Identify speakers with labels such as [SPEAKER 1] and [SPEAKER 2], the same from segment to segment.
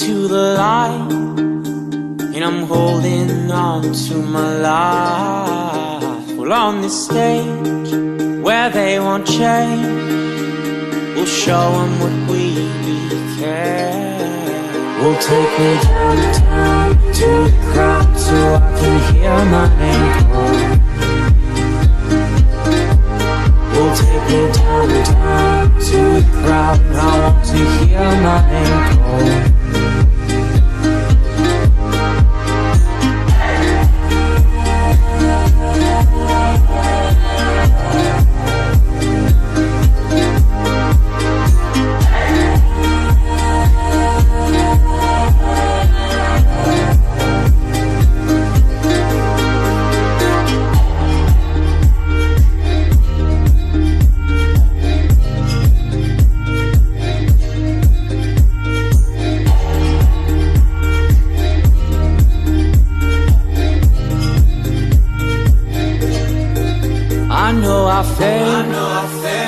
[SPEAKER 1] to the light, and I'm holding on to my life. Well, on this stage where they won't change, we'll show them what we became. We'll take me downtown to the crowd so I can hear my name called. We'll take me downtown to the crowd, I want to hear my name called.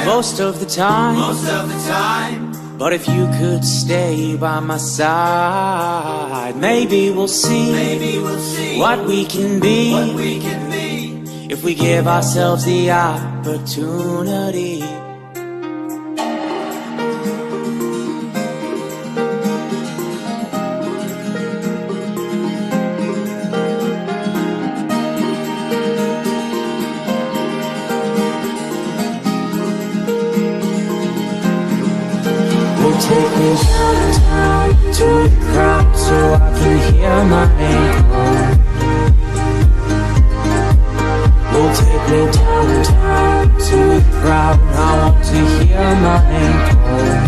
[SPEAKER 1] Most of the time, but if you could stay by my side, maybe we'll see what we can be, if we give ourselves the opportunity. Take me downtown to the crowd so I can hear my name called. We'll take me downtown to the crowd, I want to hear my name called.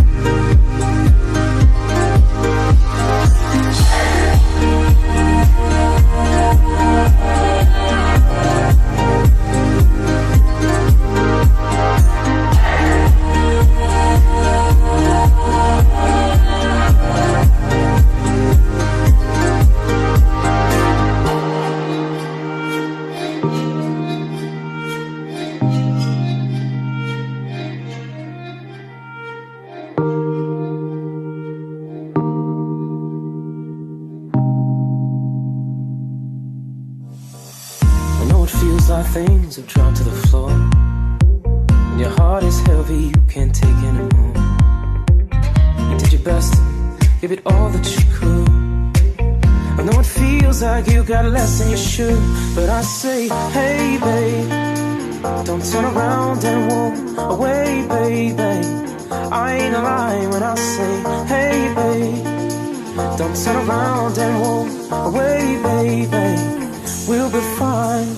[SPEAKER 1] Things have dropped to the floor, and your heart is heavy, you can't take anymore. You did your best, give it all that you could. I know it feels like you got less than you should, but I say, hey babe, don't turn around and walk away, baby. I ain't lying when I say, hey babe, don't turn around and walk away, baby. We'll be fine.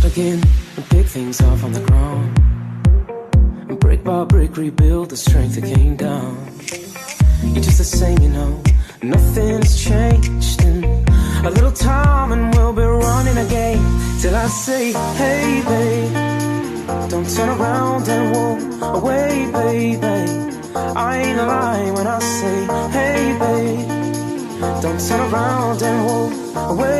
[SPEAKER 1] Again, and pick things off on the ground, and brick by brick rebuild the strength that came down. You're just the same, you know, nothing's changed. In a little time and we'll be running again, till I say, hey babe, don't turn around and walk away, baby. I ain't lying when I say, hey babe, don't turn around and walk away.